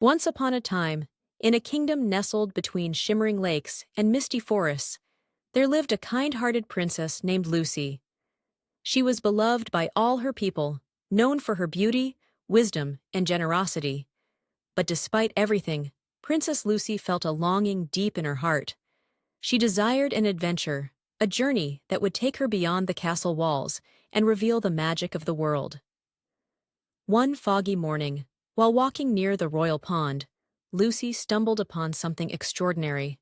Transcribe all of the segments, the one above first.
Once upon a time, in a kingdom nestled between shimmering lakes and misty forests, there lived a kind-hearted princess named Lucy. She was beloved by all her people, known for her beauty, wisdom, and generosity. But despite everything, Princess Lucy felt a longing deep in her heart. She desired an adventure, a journey that would take her beyond the castle walls and reveal the magic of the world. One foggy morning, while walking near the royal pond, Lucy stumbled upon something extraordinary.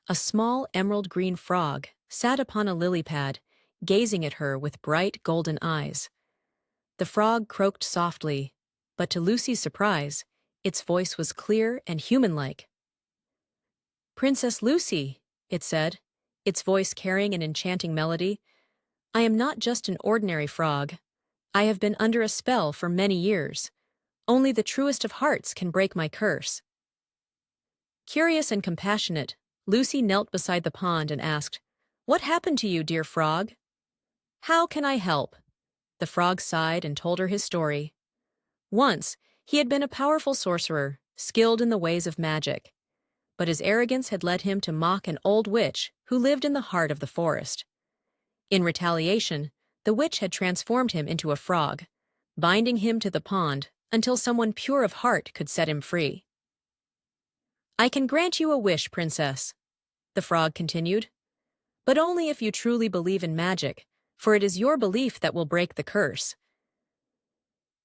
A small emerald-green frog sat upon a lily pad, gazing at her with bright golden eyes. The frog croaked softly, but to Lucy's surprise, its voice was clear and human-like. "Princess Lucy," it said, its voice carrying an enchanting melody, "I am not just an ordinary frog. I have been under a spell for many years. Only the truest of hearts can break my curse." Curious and compassionate, Lucy knelt beside the pond and asked, "What happened to you, dear frog?" "How can I help?" The frog sighed and told her his story. Once, he had been a powerful sorcerer, skilled in the ways of magic. But his arrogance had led him to mock an old witch who lived in the heart of the forest. In retaliation, the witch had transformed him into a frog, binding him to the pond until someone pure of heart could set him free. "I can grant you a wish, princess," the frog continued, "but only if you truly believe in magic, for it is your belief that will break the curse."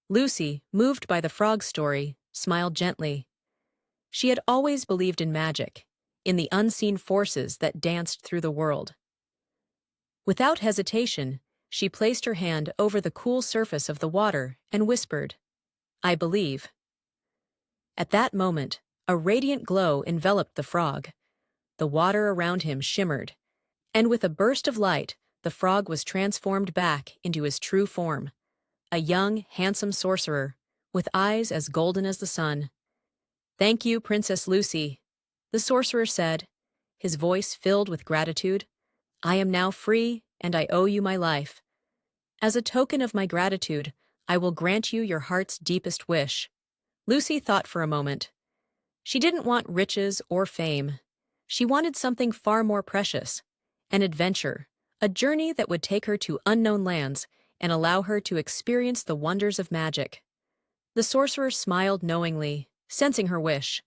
Lucy, moved by the frog's story, smiled gently. She had always believed in magic, in the unseen forces that danced through the world. Without hesitation, she placed her hand over the cool surface of the water and whispered, "I believe." At that moment, a radiant glow enveloped the frog. The water around him shimmered, and with a burst of light, the frog was transformed back into his true form, a young, handsome sorcerer, with eyes as golden as the sun. "Thank you, Princess Lucy," the sorcerer said, his voice filled with gratitude. "I am now free, and I owe you my life. As a token of my gratitude, I will grant you your heart's deepest wish." Lucy thought for a moment. She didn't want riches or fame. She wanted something far more precious, an adventure, a journey that would take her to unknown lands and allow her to experience the wonders of magic. The sorcerer smiled knowingly, sensing her wish.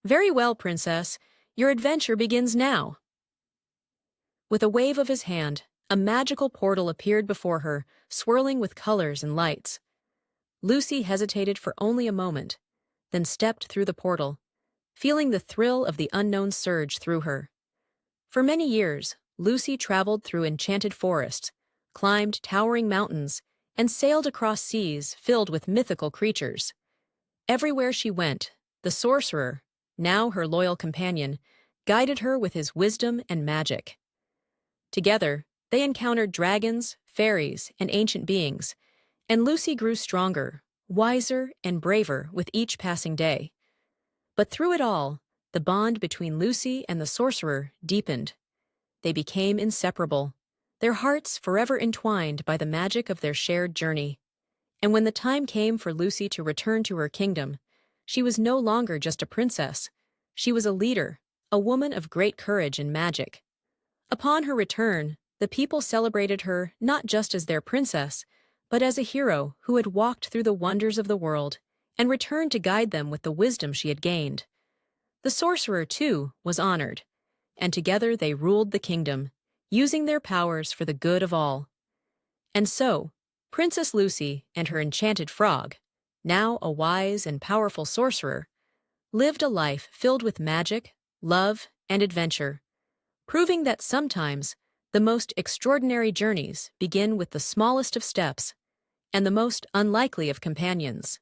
"Very well, princess. Your adventure begins now." With a wave of his hand, a magical portal appeared before her, swirling with colors and lights. Lucy hesitated for only a moment, then stepped through the portal, feeling the thrill of the unknown surge through her. For many years, Lucy traveled through enchanted forests, climbed towering mountains, and sailed across seas filled with mythical creatures. Everywhere she went, the sorcerer, now her loyal companion, guided her with his wisdom and magic. Together, they encountered dragons, fairies, and ancient beings, and Lucy grew stronger, wiser, and braver with each passing day. But through it all, the bond between Lucy and the sorcerer deepened. They became inseparable, their hearts forever entwined by the magic of their shared journey. And when the time came for Lucy to return to her kingdom, she was no longer just a princess. She was a leader, a woman of great courage and magic. Upon her return, the people celebrated her not just as their princess, but as a hero who had walked through the wonders of the world and returned to guide them with the wisdom she had gained. The sorcerer, too, was honored, and together they ruled the kingdom, using their powers for the good of all. And so, Princess Lucy and her enchanted frog, now a wise and powerful sorcerer, lived a life filled with magic, love, and adventure, proving that sometimes the most extraordinary journeys begin with the smallest of steps and the most unlikely of companions.